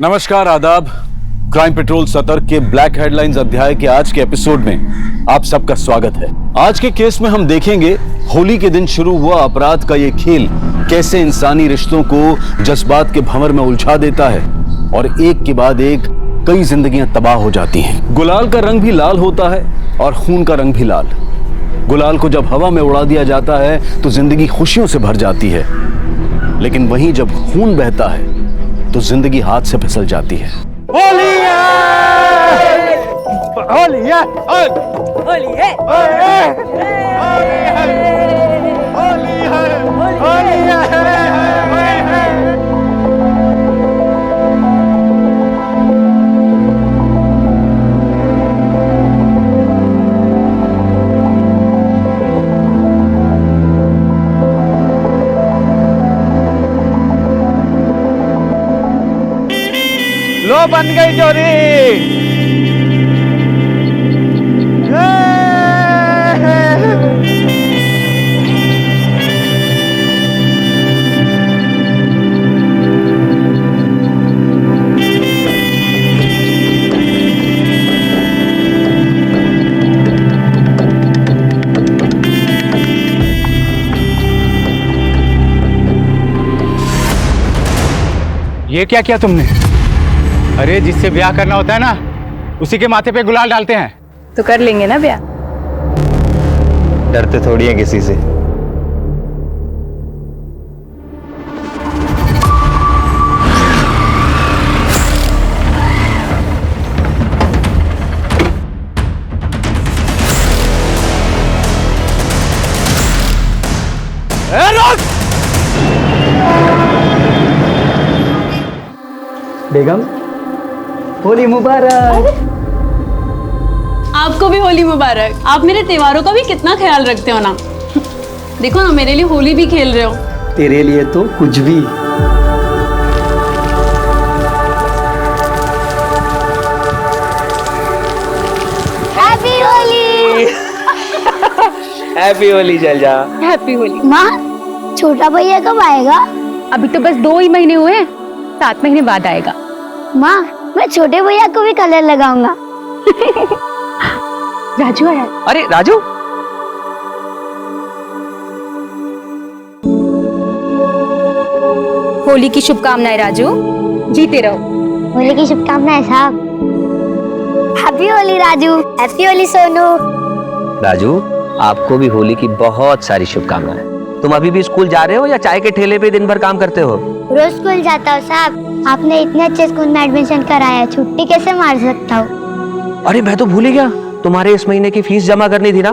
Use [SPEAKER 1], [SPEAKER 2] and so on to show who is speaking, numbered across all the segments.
[SPEAKER 1] नमस्कार, आदाब। Crime petrol सतर्क के ब्लैक हेडलाइंस अध्याय के आज के एपिसोड में आप सबका स्वागत है। आज के केस में हम देखेंगे होली के दिन शुरू हुआ अपराध का ये खेल कैसे इंसानी रिश्तों को जज्बात के भंवर में उलझा देता है और एक के बाद एक कई जिंदगियां तबाह हो जाती हैं। गुलाल का रंग भी लाल होता है और खून का रंग भी लाल। गुलाल को जब हवा में उड़ा दिया जाता है तो जिंदगी खुशियों से भर जाती है, लेकिन वहीं जब खून बहता है तो जिंदगी हाथ से फिसल जाती है।
[SPEAKER 2] होली है! होली है!
[SPEAKER 3] होली है!
[SPEAKER 2] होली है! होली है! होली है! लो बन गई चोरी।
[SPEAKER 4] ये क्या किया तुमने? अरे जिससे ब्याह करना होता है ना, उसी के माथे पे गुलाल डालते हैं।
[SPEAKER 3] तो कर लेंगे ना ब्याह।
[SPEAKER 5] डरते थोड़ी हैं किसी से।
[SPEAKER 6] बेगम, होली मुबारक।
[SPEAKER 7] आपको भी होली मुबारक। आप मेरे त्योहारों का भी कितना ख्याल रखते हो ना। देखो ना, मेरे लिए होली भी खेल रहे हो।
[SPEAKER 6] तेरे लिए तो कुछ भी।
[SPEAKER 8] हैप्पी होली।
[SPEAKER 5] हैप्पी होली चल जा।
[SPEAKER 3] हैप्पी होली।
[SPEAKER 8] माँ, छोटा भैया कब आएगा?
[SPEAKER 3] अभी तो बस 2 ही महीने हुए, 7 महीने बाद आएगा।
[SPEAKER 8] माँ, मैं छोटे भैया को भी कलर लगाऊंगा।
[SPEAKER 3] राजू आया।
[SPEAKER 5] अरे राजू,
[SPEAKER 3] होली की शुभकामनाएं राजू। जीते रहो।
[SPEAKER 8] होली की शुभकामनाएं साहब। हैप्पी होली राजू। हैप्पी होली सोनू।
[SPEAKER 5] राजू आपको भी होली की बहुत सारी शुभकामनाएं। तुम अभी भी स्कूल जा रहे हो या चाय के ठेले पे दिन भर काम करते हो?
[SPEAKER 8] रोज स्कूल जाता हूँ साहब। आपने इतने अच्छे स्कूल में एडमिशन कराया, छुट्टी कैसे मार सकता हूँ?
[SPEAKER 5] अरे मैं तो भूल ही गया, तुम्हारे इस महीने की फीस जमा करनी थी ना।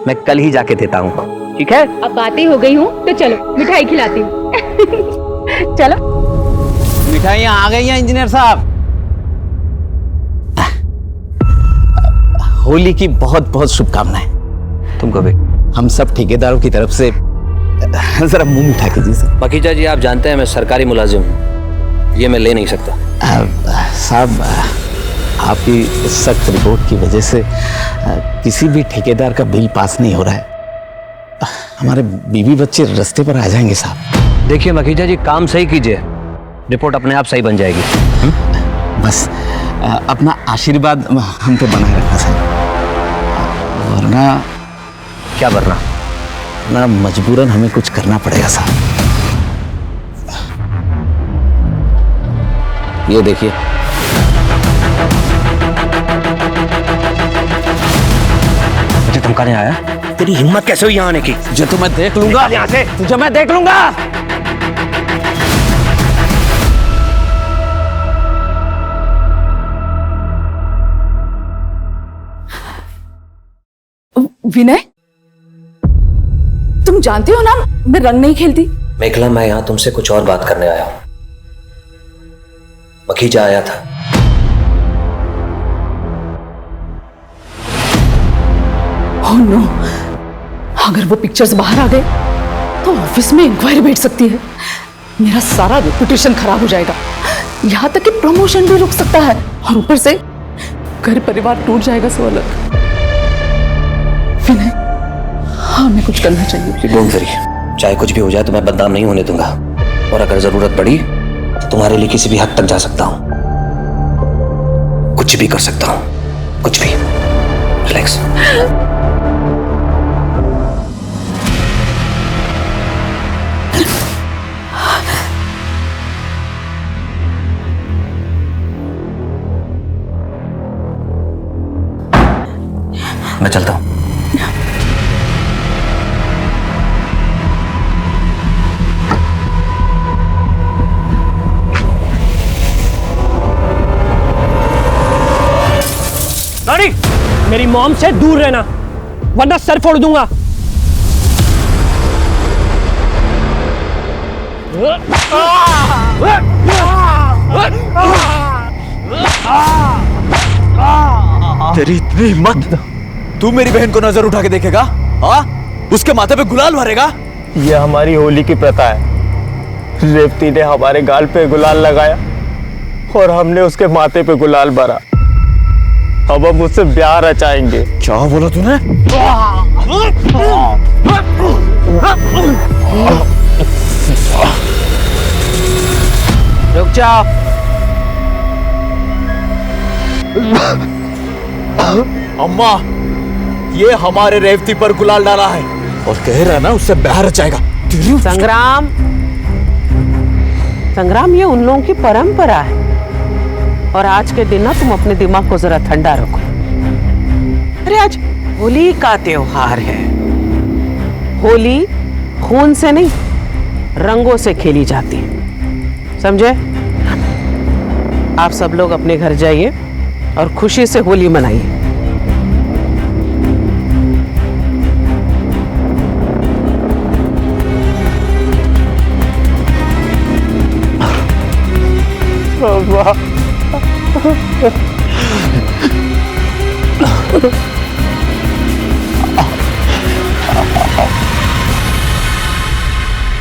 [SPEAKER 5] मैं कल ही जाके देता हूँ, ठीक है?
[SPEAKER 3] अब बातें हो गई हूँ तो चलो मिठाई खिलाती हूँ। चलो।
[SPEAKER 2] मिठाइयाँ आ गई हैं इंजीनियर साहब।
[SPEAKER 9] होली की बहुत बहुत शुभकामनाएं।
[SPEAKER 5] तुमको भी।
[SPEAKER 9] हम सब ठेकेदारों की तरफ से जरा मुंह मीठा कीजिए सर।
[SPEAKER 5] मखीजा जी, आप जानते हैं मैं सरकारी मुलाजिम हूं, ये मैं ले नहीं सकता।
[SPEAKER 9] साहब, आपकी सख्त रिपोर्ट की वजह से किसी भी ठेकेदार का बिल पास नहीं हो रहा है। हमारे बीवी बच्चे रास्ते पर आ जाएंगे साहब।
[SPEAKER 5] देखिए मखीजा जी, काम सही कीजिए, रिपोर्ट अपने आप सही बन जाएगी।
[SPEAKER 9] बस अपना आशीर्वाद हम पे बनाए रखना साहब, वरना
[SPEAKER 5] क्या वरना?
[SPEAKER 9] ना मजबूरन हमें कुछ करना पड़ेगा साहब। ये देखिए,
[SPEAKER 5] मुझे धमकाने आया? तेरी हिम्मत कैसे हुई यहाँ आने की?
[SPEAKER 9] जो तो मैं देख लूंगा
[SPEAKER 5] यहाँ से।
[SPEAKER 9] तुझे मैं देख लूंगा।
[SPEAKER 10] विनय, तुम जानते हो ना मैं रंग नहीं खेलती।
[SPEAKER 5] मेघला, मैं यहाँ तुमसे कुछ और बात करने आया हूँ। मखीजा आया था।
[SPEAKER 10] ओह नो, अगर वो पिक्चर्स बाहर आ गए तो ऑफिस में इंक्वायरी बैठ सकती है। मेरा सारा रेपुटेशन खराब हो जाएगा, यहाँ तक कि प्रमोशन भी रुक सकता है, और ऊपर से घर परिवार टूट जाएगा सो अलग। विनय, हाँ, हमें कुछ करना चाहिए।
[SPEAKER 5] डोंट वरी, चाहे कुछ भी हो जाए तो मैं बदनाम नहीं होने दूंगा, और अगर जरूरत पड़ी तो तुम्हारे लिए किसी भी हद तक जा सकता हूं, कुछ भी कर सकता हूं, कुछ भी। रिलैक्स। मैं चलता हूं।
[SPEAKER 11] रानी, मेरी मॉम से दूर रहना वरना सर फोड़ दूंगा।
[SPEAKER 1] तेरी इतनी हिम्मत, तू मेरी बहन को नजर उठा के देखेगा? हाँ, उसके माथे पे गुलाल भरेगा?
[SPEAKER 11] यह हमारी होली की प्रथा है। रेवती ने हमारे गाल पे गुलाल लगाया और हमने उसके माथे पे गुलाल भरा। अब हम उससे ब्याह रचाएंगे।
[SPEAKER 1] क्या बोला तूने?
[SPEAKER 2] रुक जाओ।
[SPEAKER 1] अम्मा, ये हमारे रेवती पर गुलाल डाला है और कह रहा ना उससे ब्याह रचाएगा।
[SPEAKER 12] संग्राम, संग्राम ये उन लोगों की परंपरा है और आज के दिन ना तुम अपने दिमाग को जरा ठंडा रखो। अरे आज होली का त्योहार है। होली खून से नहीं, रंगों से खेली जाती है, समझे? आप सब लोग अपने घर जाइए और खुशी से होली मनाइए।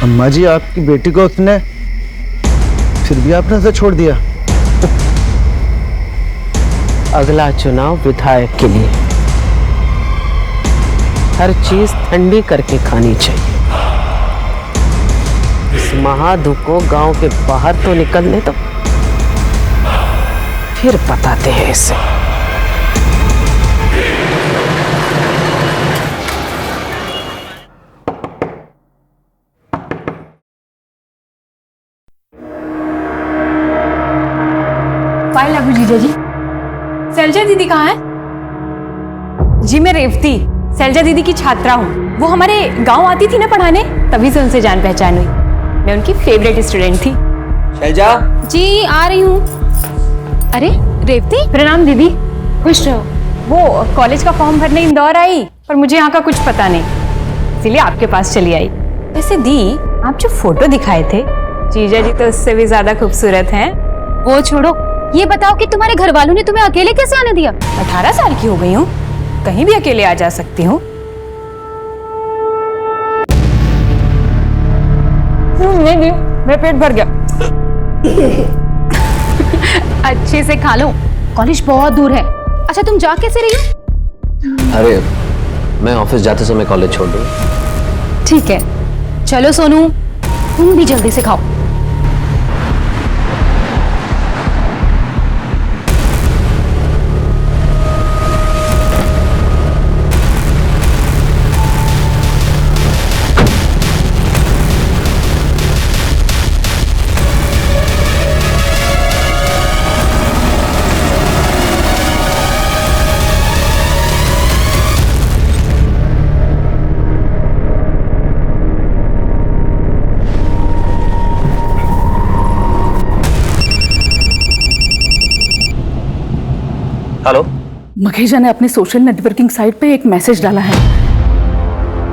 [SPEAKER 6] अम्मा जी, आपकी बेटी को उसने फिर भी आपने उसे छोड़ दिया।
[SPEAKER 12] अगला चुनाव विधायक के लिए हर चीज ठंडी करके खानी चाहिए। इस महाधुप को गांव के बाहर तो निकलने दो, फिर बताते हैं इसे।
[SPEAKER 3] फाइल लागू जीजा जी। शैलजा दीदी कहाँ है? जी मैं रेवती, शैलजा दीदी की छात्रा हूँ। वो हमारे गांव आती थी ना पढ़ाने, तभी से उनसे जान पहचान हुई। मैं उनकी फेवरेट स्टूडेंट थी।
[SPEAKER 5] शैलजा
[SPEAKER 3] जी आ रही हूँ। अरे रेवती, प्रणाम दीदी। खुश रहो। वो कॉलेज का फॉर्म भरने इंदौर आई, पर मुझे यहाँ का कुछ पता नहीं, इसीलिए आपके पास चली आई। वैसे दी, आप जो फोटो दिखाए थे, जीजा जी तो उससे भी ज्यादा खूबसूरत हैं। वो छोड़ो, ये बताओ कि तुम्हारे घर वालों ने तुम्हें अकेले कैसे आने दिया? 18 साल की हो गई हूँ, कहीं भी अकेले आ जा सकती हूँ। नहीं, मेरा पेट भर गया। अच्छे से खा लो, कॉलेज बहुत दूर है। अच्छा तुम जा कैसे रही हो?
[SPEAKER 5] अरे मैं ऑफिस जाते समय कॉलेज छोड़ दूँ।
[SPEAKER 3] ठीक है, चलो सोनू, तुम भी जल्दी से खाओ।
[SPEAKER 5] हेलो।
[SPEAKER 10] मखेजा ने अपने सोशल नेटवर्किंग साइट पे एक मैसेज डाला है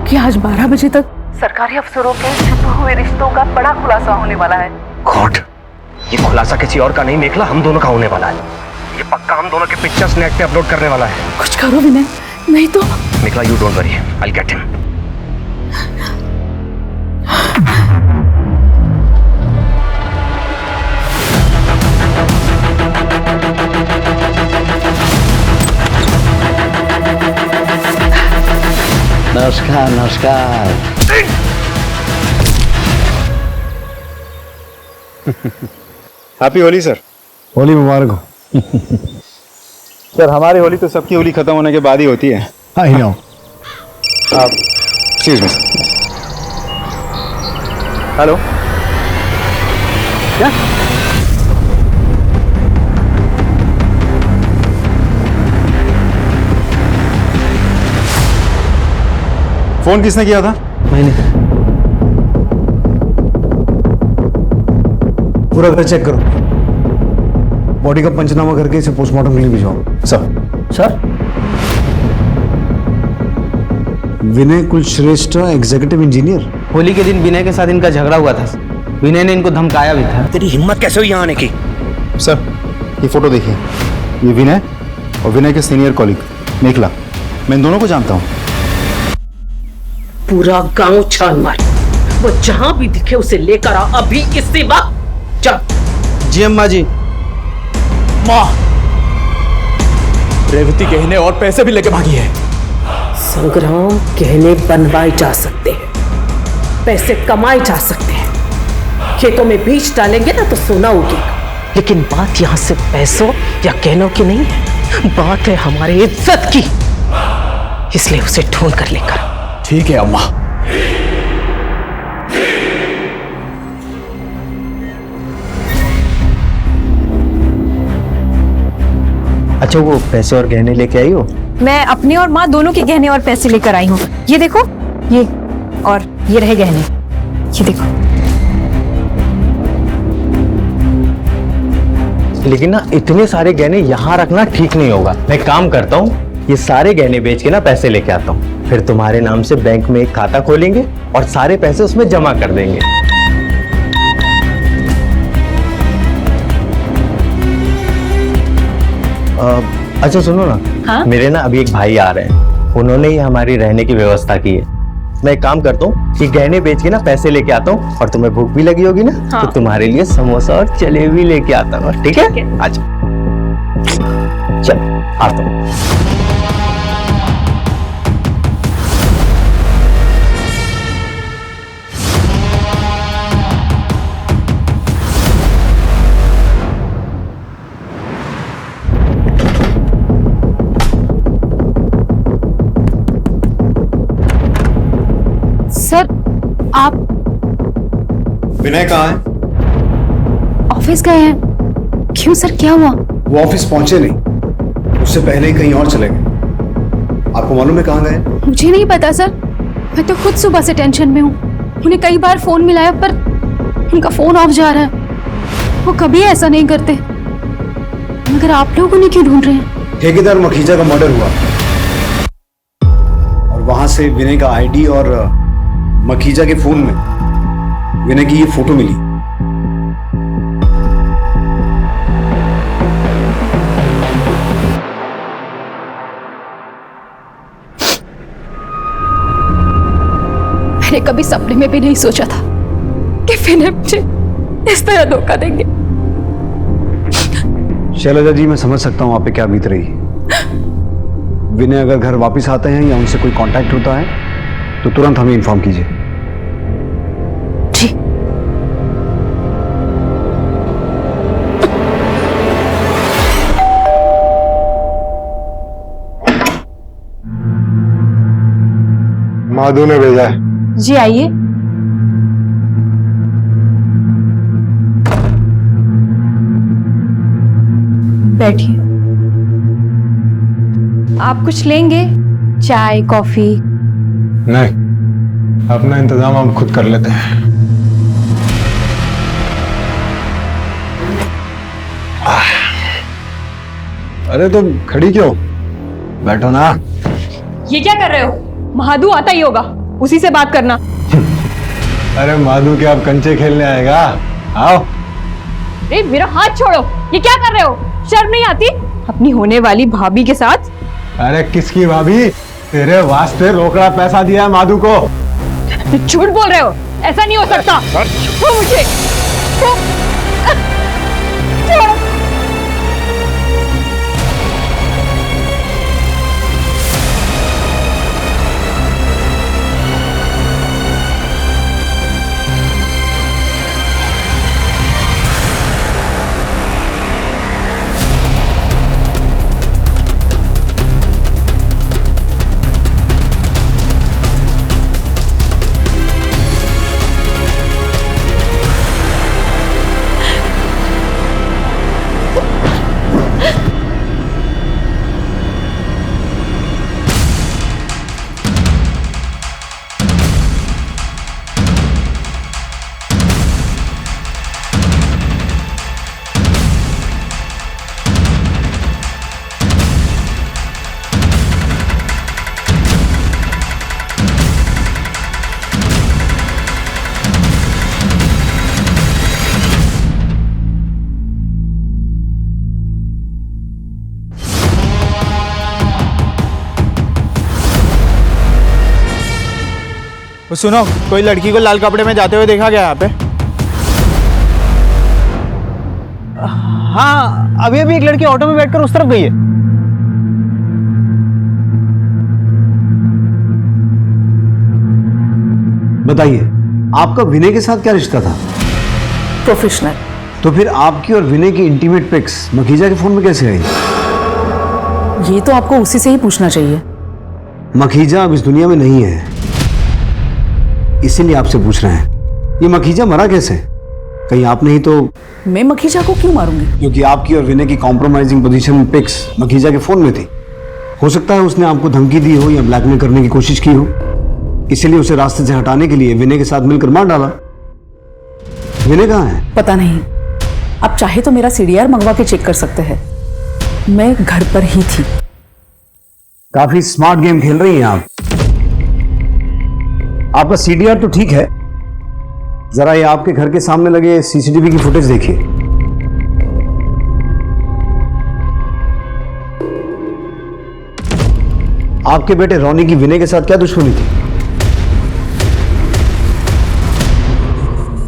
[SPEAKER 10] कि आज 12 बजे तक सरकारी अफसरों के छुपे हुए रिश्तों का बड़ा खुलासा होने वाला है।
[SPEAKER 5] गॉड, ये खुलासा किसी और का नहीं मेखला, हम दोनों का होने वाला है। ये पक्का हम दोनों के पिक्चर्स नेट पे अपलोड करने वाला है।
[SPEAKER 10] कुछ करो विनय, नहीं तो।
[SPEAKER 5] Mekhala, you don't worry, I will get him.
[SPEAKER 6] नमस्कार नमस्कार।
[SPEAKER 4] Happy Holi sir.
[SPEAKER 6] होली मुबारक हो।
[SPEAKER 4] सर हमारी होली तो सबकी होली खत्म होने के बाद ही होती है।
[SPEAKER 6] I know.
[SPEAKER 4] आप एक्सक्यूज मी। हेलो, क्या? फोन किसने किया था?
[SPEAKER 6] मैंने। पूरा घर चेक करो, बॉडी का पंचनामा करके इसे पोस्टमार्टम के लिए भिजवाओ।
[SPEAKER 5] सर
[SPEAKER 6] विनय कुलश्रेष्ठ, एग्जीक्यूटिव इंजीनियर।
[SPEAKER 5] होली के दिन विनय के साथ इनका झगड़ा हुआ था। विनय ने इनको धमकाया भी था।
[SPEAKER 9] तेरी हिम्मत कैसे हुई यहाँ आने की?
[SPEAKER 4] सर ये फोटो देखिए, ये विनय और विनय के सीनियर कॉलीग मेखला, मैं इन दोनों को जानता हूँ।
[SPEAKER 12] पूरा गांव छान मार, वो जहां भी दिखे उसे लेकर आ अभी इसी वक्त। चल।
[SPEAKER 5] जी अम्मा जी।
[SPEAKER 9] माँ, रेवती गहने और पैसे भी लेके भागी है।
[SPEAKER 12] संग्राम, गहने बनवाए जा सकते हैं, पैसे कमाए जा सकते हैं, खेतों में बीज डालेंगे ना तो सोना उगेगा। लेकिन बात यहाँ से पैसों या गहनों की नहीं है, बात है हमारी इज्जत की। इसलिए उसे ढूंढ कर लेकर।
[SPEAKER 9] ठीक है अम्मा।
[SPEAKER 5] अच्छा, वो पैसे और गहने लेके आई हो?
[SPEAKER 3] मैं अपने और माँ दोनों के गहने और पैसे लेकर आई हूँ। ये देखो, ये और ये रहे गहने, ये देखो।
[SPEAKER 5] लेकिन ना इतने सारे गहने यहाँ रखना ठीक नहीं होगा। मैं काम करता हूँ, ये सारे गहने बेच के ना पैसे लेके आता हूँ, फिर तुम्हारे नाम से बैंक में एक खाता खोलेंगे और सारे पैसे उसमें जमा कर देंगे। अच्छा सुनो ना।
[SPEAKER 3] हाँ?
[SPEAKER 5] मेरे ना अभी एक भाई आ रहे हैं, उन्होंने ही हमारी रहने की व्यवस्था की है। मैं एक काम करता हूँ कि गहने बेच के ना पैसे लेके आता हूँ, और तुम्हें भूख भी लगी होगी ना।
[SPEAKER 3] हाँ।
[SPEAKER 5] तो तुम्हारे लिए समोसा और जलेबी लेके आता हूँ। ठीक है? अच्छा चल आता हूँ।
[SPEAKER 3] सर आप
[SPEAKER 4] विनय कहाँ है?
[SPEAKER 3] ऑफिस गए हैं। क्यों सर, क्या हुआ?
[SPEAKER 6] वो ऑफिस पहुंचे नहीं, उससे पहले ही कहीं और चले गए। आपको मालूम है कहाँ गए?
[SPEAKER 3] मुझे नहीं पता सर, मैं तो खुद सुबह से टेंशन में हूँ। उन्हें कई बार फोन मिलाया पर उनका फोन ऑफ जा रहा है। वो कभी ऐसा नहीं करते, मगर आप लोग उन्हें क्यों ढूंढ रहे हैं?
[SPEAKER 6] ठेकेदार मखीजा का मर्डर हुआ और वहां से विनय का आईडी और मखीजा के फोन में विनय की ये फोटो मिली।
[SPEAKER 3] मैंने कभी सपने में भी नहीं सोचा था कि विनय मुझे इस तरह धोखा देंगे।
[SPEAKER 6] शैलजा जी, मैं समझ सकता हूं आप पे क्या बीत रही है। विनय अगर घर वापस आते हैं या उनसे कोई कांटेक्ट होता है तो तुरंत हमें इन्फॉर्म कीजिए।
[SPEAKER 3] जी।
[SPEAKER 4] माधु ने भेजा है।
[SPEAKER 3] जी आइए। बैठिए। आप कुछ लेंगे? चाय, कॉफी?
[SPEAKER 4] नहीं, अपना इंतजाम हम खुद कर लेते हैं। अरे तुम खड़ी क्यों? बैठो ना।
[SPEAKER 3] ये क्या कर रहे हो? महादू आता ही होगा, उसी से बात करना।
[SPEAKER 4] अरे माधु क्या अब कंचे खेलने आएगा? आओ।
[SPEAKER 3] अरे मेरा हाथ छोड़ो, ये क्या कर रहे हो? शर्म नहीं आती अपनी होने वाली भाभी के साथ?
[SPEAKER 4] अरे किसकी भाभी? तेरे वास्ते रोकड़ा पैसा दिया है माधु को।
[SPEAKER 3] झूठ बोल रहे हो, ऐसा नहीं हो सकता। छोड़ो मुझे। छोड़ो।
[SPEAKER 11] वो सुनो, कोई लड़की को लाल कपड़े में जाते हुए देखा गया यहाँ पे?
[SPEAKER 5] हाँ, अभी अभी एक लड़की ऑटो में बैठकर उस तरफ गई है।
[SPEAKER 6] बताइए, आपका विनय के साथ क्या रिश्ता था?
[SPEAKER 10] प्रोफेशनल।
[SPEAKER 6] तो फिर आपकी और विनय की इंटीमेट पिक्स मखीजा के फोन में कैसे आई?
[SPEAKER 10] ये तो आपको उसी से ही पूछना चाहिए।
[SPEAKER 6] मखीजा अब इस दुनिया में नहीं है, इसीलिए आपसे पूछ रहे हैं। ये मखीजा मरा कैसे? कहीं आपने ही तो?
[SPEAKER 10] मैं मखीजा को क्यों मारूंगी?
[SPEAKER 6] क्योंकि आपकी और विनय की कॉम्प्रोमाइजिंग पोजीशन में पिक्स मखीजा के फोन में थी। हो सकता है उसने आपको धमकी दी हो या ब्लैकमेल करने की कोशिश की हो, इसीलिए उसे रास्ते से हटाने के लिए विनय के साथ मिलकर मार डाला। विनय कहाँ है?
[SPEAKER 10] पता नहीं, आप चाहे तो मेरा CDR मंगवा के चेक कर सकते हैं। मैं घर पर ही थी।
[SPEAKER 6] काफी स्मार्ट गेम खेल रही हैं आप। आपका CDR तो ठीक है, जरा ये आपके घर के सामने लगे CCTV की फुटेज देखिए। आपके बेटे रोनी की विनय के साथ क्या दुश्मनी थी?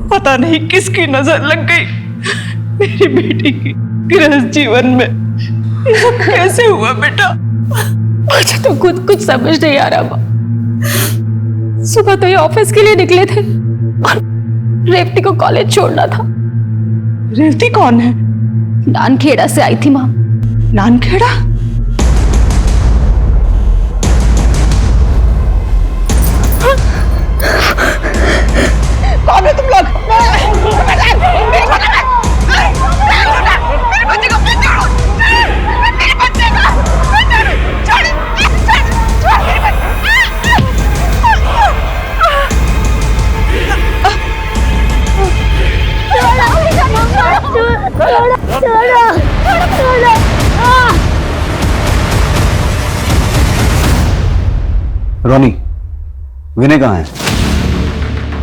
[SPEAKER 12] पता नहीं किसकी नजर लग गई मेरी बेटी की गृहस्थ जीवन में। ये कैसे हुआ बेटा?
[SPEAKER 3] मुझे तो खुद कुछ समझ नहीं आ रहा माँ। सुबह तो ये ऑफिस के लिए निकले थे और रेवती को कॉलेज छोड़ना था।
[SPEAKER 12] रेवती कौन है?
[SPEAKER 3] नानखेड़ा से आई थी माँ।
[SPEAKER 12] नानखेड़ा? कौन है तुम लोग?
[SPEAKER 6] रोनी, विनय कहाँ है?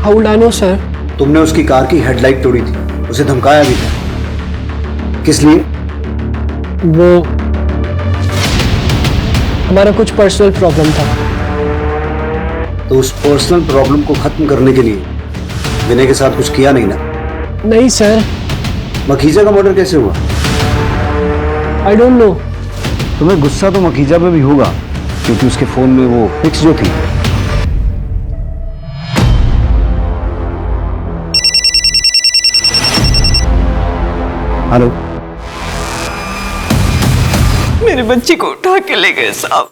[SPEAKER 13] How I know sir?
[SPEAKER 6] तुमने उसकी कार की हेडलाइट तोड़ी थी, उसे धमकाया भी था। किस लिए?
[SPEAKER 13] वो हमारा कुछ पर्सनल प्रॉब्लम था।
[SPEAKER 6] तो उस पर्सनल प्रॉब्लम को खत्म करने के लिए विनय के साथ कुछ किया नहीं ना?
[SPEAKER 13] नहीं सर।
[SPEAKER 6] मखीजा का मर्डर कैसे हुआ?
[SPEAKER 13] I don't know.
[SPEAKER 6] तुम्हें गुस्सा तो मखीजा पे भी होगा, क्योंकि उसके फोन में वो पिक्स जो थी। हेलो,
[SPEAKER 12] मेरे बच्ची को उठा के ले गए साहब।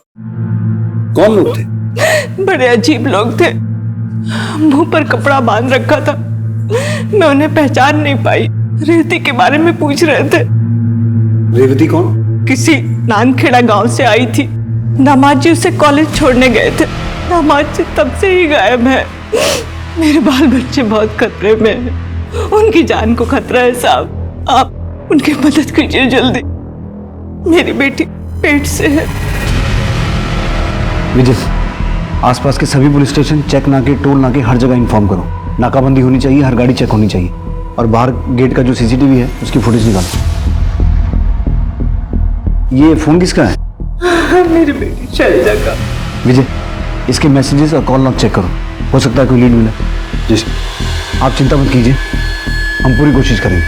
[SPEAKER 6] कौन लोग थे?
[SPEAKER 12] बड़े अजीब लोग थे, मुंह पर कपड़ा बांध रखा था। मैं उन्हें पहचान नहीं पाई। रेवती के बारे में पूछ रहे थे।
[SPEAKER 6] रेवती कौन?
[SPEAKER 12] किसी नानखेड़ा गांव से आई थी। दामाद जी उसे कॉलेज छोड़ने गए थे। दामाद जी तब से ही गायब है। मेरे बाल बच्चे बहुत खतरे में हैं। उनकी जान को खतरा है साहब। आप उनकी मदद कीजिए जल्दी। मेरी बेटी पेट से है।
[SPEAKER 6] विजय, आसपास के सभी पुलिस स्टेशन, चेक नाके, टोल नाके, हर जगह इन्फॉर्म करो। नाकाबंदी होनी चाहिए, हर गाड़ी चेक होनी चाहिए। और बाहर गेट का जो CCTV है उसकी फुटेज निकालो। ये फोन किसका है?
[SPEAKER 12] मेरी बेटी शैलजा का।
[SPEAKER 6] विजय, इसके मैसेजेस और कॉल लॉग चेक करो, हो सकता है कोई लीड मिले। जी, आप चिंता मत कीजिए, हम पूरी कोशिश करेंगे।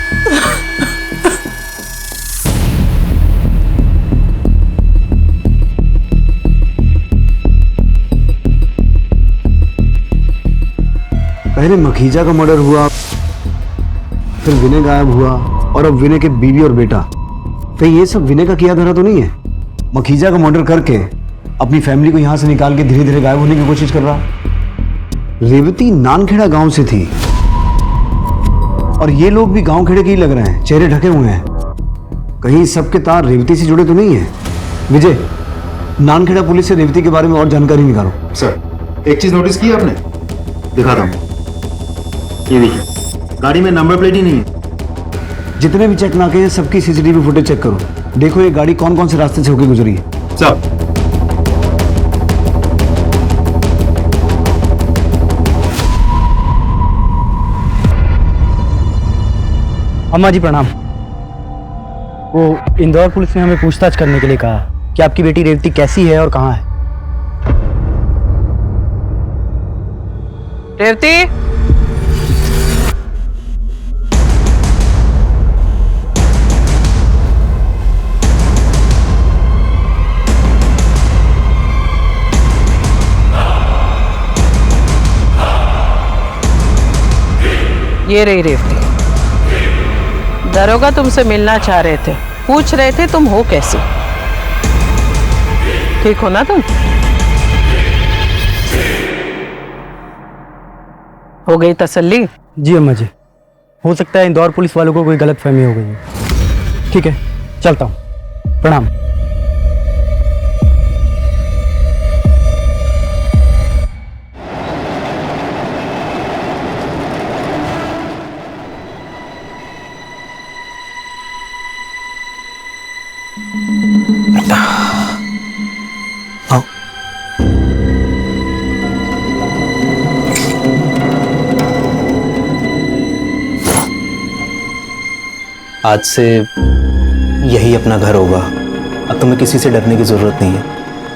[SPEAKER 6] पहले मखीजा का मर्डर हुआ, फिर विनय गायब हुआ, और अब विनय के बीवी और बेटा। कहीं ये सब विनय का किया धरा तो नहीं है? मखीजा का मर्डर करके अपनी फैमिली को यहां से निकाल के धीरे धीरे गायब होने की कोशिश कर रहा। रेवती नानखेड़ा गांव से थी, और ये लोग भी गांव खेड़े के ही लग रहे हैं, चेहरे ढके हुए हैं। कहीं सबके तार रेवती से जुड़े तो नहीं है? विजय, नानखेड़ा पुलिस से रेवती के बारे में और जानकारी निकालो।
[SPEAKER 4] सर, एक चीज नोटिस की आपने? दिखाता हूं, ये देखिए, गाड़ी में नंबर प्लेट ही नहीं है।
[SPEAKER 6] जितने भी चेक नाके हैं सबकी CCTV फुटेज चेक करो। देखो ये गाड़ी कौन कौन से रास्ते से होकर गुजरी है।
[SPEAKER 4] सब।
[SPEAKER 13] अम्मा जी प्रणाम। वो इंदौर पुलिस ने हमें पूछताछ करने के लिए कहा कि आपकी बेटी रेवती कैसी है और कहाँ है।
[SPEAKER 12] रेवती, ये रही रेवती। दरोगा तुमसे मिलना चाह रहे थे, पूछ रहे थे तुम हो कैसी। ठीक हो ना तुम? हो गई तसल्ली?
[SPEAKER 13] जी अम्मा जी, हो सकता है इंदौर पुलिस वालों को कोई गलतफहमी हो गई है। ठीक है, चलता हूँ। प्रणाम।
[SPEAKER 14] आज से यही अपना घर होगा। अब तुम्हें किसी से डरने की ज़रूरत नहीं है।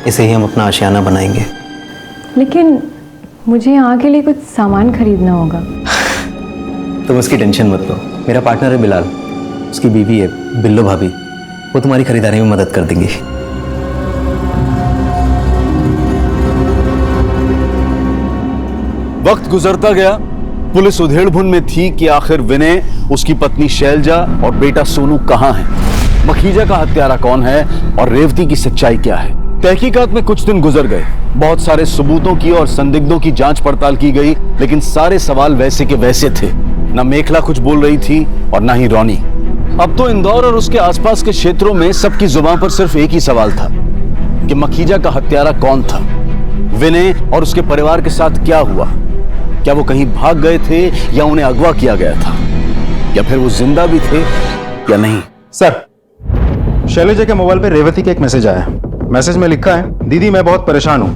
[SPEAKER 14] इसे ही हम अपना आशियाना बनाएंगे।
[SPEAKER 3] लेकिन मुझे यहाँ के लिए कुछ सामान खरीदना होगा।
[SPEAKER 14] तुम उसकी टेंशन मत लो। मेरा पार्टनर है बिलाल, उसकी बीवी है बिल्लो भाभी, वो तुम्हारी खरीदारी में मदद कर देंगी।
[SPEAKER 1] वक्त गुजरता गया। पुलिस उधेड़बुन में थी कि आखिर विनय, उसकी पत्नी शैलजा और बेटा सोनू कहां हैं, मखीजा का हत्यारा कौन है और रेवती की सच्चाई क्या है। तहकीकात में कुछ दिन गुजर गए। बहुत सारे सबूतों की और संदिग्धों की जांच पड़ताल की गई, लेकिन सारे सवाल वैसे के वैसे थे। न मेखला कुछ बोल रही थी और न ही रोनी। अब तो इंदौर और उसके आसपास के क्षेत्रों में सबकी जुबान पर सिर्फ एक ही सवाल था कि मखीजा का हत्यारा कौन था, विनय और उसके परिवार के साथ क्या हुआ। क्या वो कहीं भाग गए थे या उन्हें अगवा किया गया था, या फिर वो जिंदा भी थे या नहीं।
[SPEAKER 4] सर, शैलजा के मोबाइल पे रेवती का एक मैसेज आया। मैसेज में लिखा है, दीदी मैं बहुत परेशान हूँ,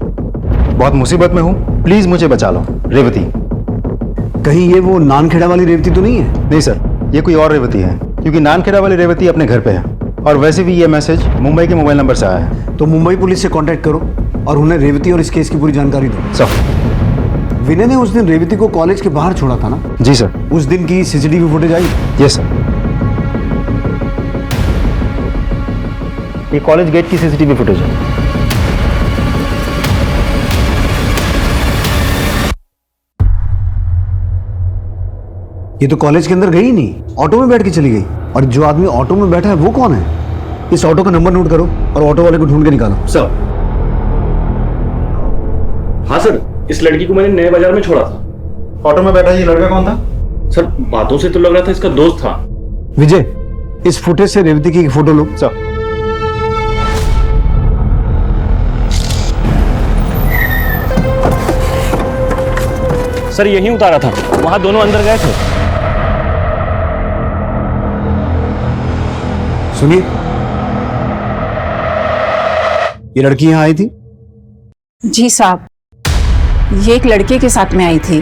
[SPEAKER 4] बहुत मुसीबत में हूँ, प्लीज मुझे बचा लो। रेवती।
[SPEAKER 6] कहीं ये वो नानखेड़ा वाली रेवती तो नहीं है?
[SPEAKER 4] नहीं सर, ये कोई और रेवती है, क्योंकि नानखेड़ा वाली रेवती अपने घर पे है। और वैसे भी ये मैसेज मुंबई के मोबाइल नंबर से आया है।
[SPEAKER 6] तो मुंबई पुलिस से कांटेक्ट करो और उन्हें रेवती और इस केस की पूरी जानकारी दो।
[SPEAKER 4] सर,
[SPEAKER 6] विनय ने उस दिन रेवती को कॉलेज के बाहर छोड़ा था ना?
[SPEAKER 4] जी सर।
[SPEAKER 6] उस दिन की CCTV footage I?
[SPEAKER 4] Yes sir. ये कॉलेज गेट की सीसीटीवी फुटेज है।
[SPEAKER 6] ये तो कॉलेज के अंदर गई नहीं, ऑटो में बैठ के चली गई। और जो आदमी ऑटो में बैठा है वो कौन है? इस ऑटो का नंबर नोट करो और ऑटो वाले को ढूंढ के निकालो।
[SPEAKER 15] सर। हाँ सर, इस लड़की को मैंने नए बाजार में छोड़ा था।
[SPEAKER 4] ऑटो में बैठा ये लड़का कौन था?
[SPEAKER 15] सर, बातों से तो लग रहा था इसका दोस्त था।
[SPEAKER 6] विजय, इस फुटेज से रेवती की फोटो लो।
[SPEAKER 4] सर।
[SPEAKER 15] सर यहीं उतारा था, वहां दोनों अंदर गए थे।
[SPEAKER 6] सुनिए, ये लड़की यहां आई थी?
[SPEAKER 10] जी साहब, ये एक लड़के के साथ में आई थी।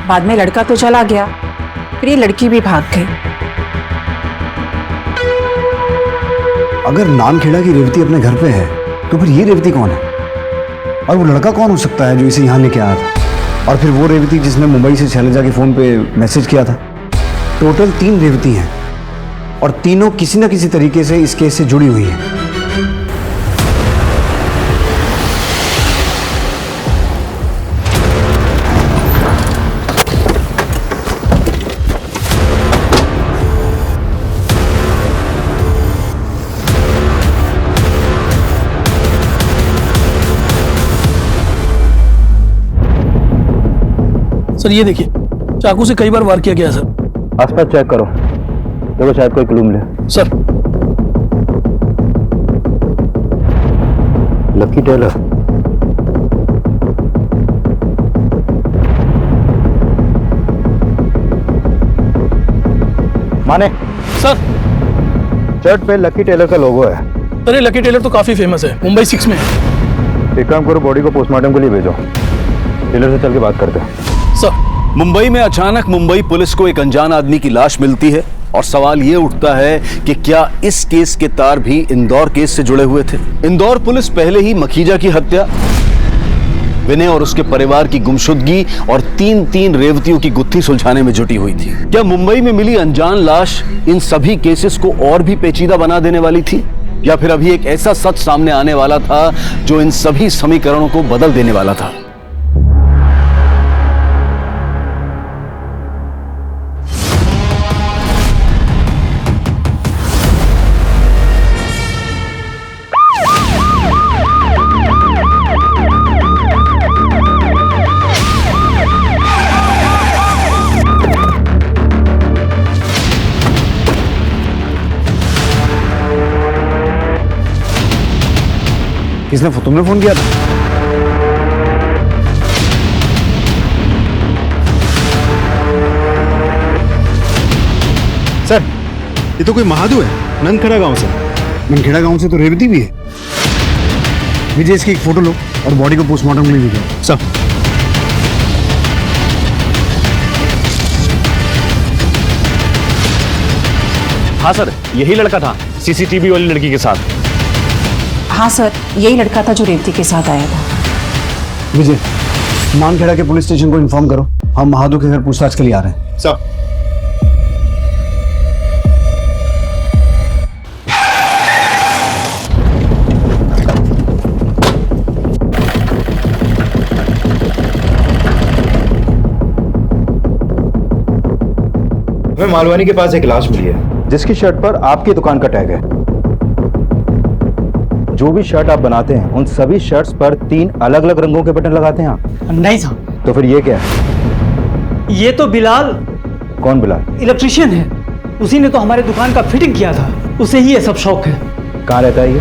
[SPEAKER 10] बाद में लड़का तो चला गया, फिर ये लड़की भी भाग गई।
[SPEAKER 6] अगर नानखेड़ा की रेवती अपने घर पे है तो फिर ये रेवती कौन है? और वो लड़का कौन हो सकता है जो इसे यहाँ लेके आया था? और फिर वो रेवती जिसने मुंबई से शैलजा के फोन पे मैसेज किया था। टोटल 3 रेवती हैं और तीनों किसी न किसी तरीके से इस केस से जुड़ी हुई हैं।
[SPEAKER 16] सर ये देखिए, चाकू से कई बार वार किया गया सर।
[SPEAKER 4] आसपास चेक करो, देखो शायद कोई क्लू मिले।
[SPEAKER 16] सर।
[SPEAKER 4] Lucky Tailor. माने
[SPEAKER 16] सर,
[SPEAKER 4] शर्ट पे लकी टेलर का लोगो है।
[SPEAKER 16] सर ये लकी टेलर तो काफी फेमस है, मुंबई 6 में है।
[SPEAKER 4] एक काम करो, बॉडी को पोस्टमार्टम के लिए भेजो, टेलर से चल के बात करते हैं।
[SPEAKER 16] सर।
[SPEAKER 1] मुंबई में अचानक मुंबई पुलिस को एक अनजान आदमी की लाश मिलती है और सवाल ये उठता है कि क्या इस केस के तार भी इंदौर केस से जुड़े हुए थे। इंदौर पुलिस पहले ही मखीजा की हत्या, विनय और उसके परिवार की गुमशुदगी और 3 रेवतियों की गुत्थी सुलझाने में जुटी हुई थी। क्या मुंबई में मिली अनजान लाश इन सभी केसेस को और भी पेचीदा बना देने वाली थी, या फिर अभी एक ऐसा सच सामने आने वाला था जो इन सभी समीकरणों को बदल देने वाला था?
[SPEAKER 6] किसने, तुमने फोन किया था?
[SPEAKER 4] सर, ये तो कोई महादू है, नंदखेड़ा गांव से।
[SPEAKER 6] नंदखेड़ा गांव से तो रेवती भी है। विजय, इसकी एक फोटो लो और बॉडी को पोस्टमार्टम के लिए ले जाओ।
[SPEAKER 4] सर।
[SPEAKER 15] हाँ सर, यही लड़का था सीसीटीवी वाली लड़की के साथ।
[SPEAKER 10] हाँ सर, यही लड़का था जो रेवती के साथ आया था।
[SPEAKER 6] विजय, नानखेड़ा के पुलिस स्टेशन को इन्फॉर्म करो, हम महादू के घर पूछताछ के लिए आ रहे हैं।
[SPEAKER 4] सर। हमें मालवानी के पास एक लाश मिली है जिसकी शर्ट पर आपकी दुकान का टैग है। जो भी शर्ट आप बनाते हैं उन सभी शर्ट्स पर 3 अलग अलग रंगों के बटन लगाते हैं आप?
[SPEAKER 13] नहीं साहब।
[SPEAKER 4] तो फिर ये क्या है?
[SPEAKER 13] ये तो बिलाल।
[SPEAKER 4] कौन बिलाल?
[SPEAKER 13] इलेक्ट्रिशियन है, उसी ने तो हमारे दुकान का फिटिंग किया था, उसे ही ये सब शौक है।
[SPEAKER 4] कहाँ रहता है ये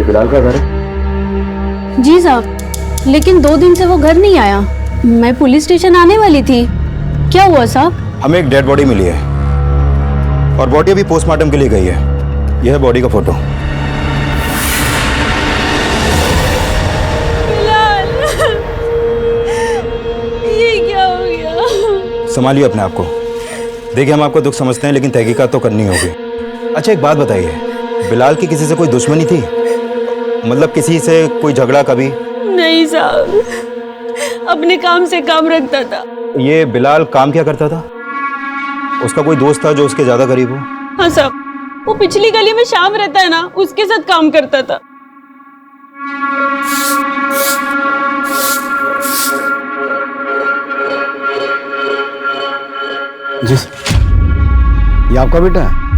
[SPEAKER 4] बिलाल का घर है?
[SPEAKER 7] जी साहब, लेकिन 2 दिन से वो घर नहीं आया। मैं पुलिस स्टेशन आने वाली थी। क्या हुआ साहब?
[SPEAKER 4] हमें एक डेड बॉडी मिली है और बॉडी अभी पोस्टमार्टम के लिए गई है। यह है बॉडी का फोटो।
[SPEAKER 7] ये क्या हो गया?
[SPEAKER 4] संभालिए अपने आप को। देखिए, हम आपका दुख समझते हैं लेकिन तहकीकात तो करनी होगी। अच्छा, एक बात बताइए, बिलाल की किसी से कोई दुश्मनी थी? मतलब किसी से कोई झगड़ा कभी?
[SPEAKER 7] नहीं साहब, अपने काम से काम रखता था।
[SPEAKER 4] ये बिलाल काम क्या करता था? उसका कोई दोस्त था जो उसके ज्यादा करीब हो?
[SPEAKER 7] हाँ साहब, वो पिछली गली में शाम रहता है ना, उसके साथ काम करता था।
[SPEAKER 6] जी ये आपका बेटा है?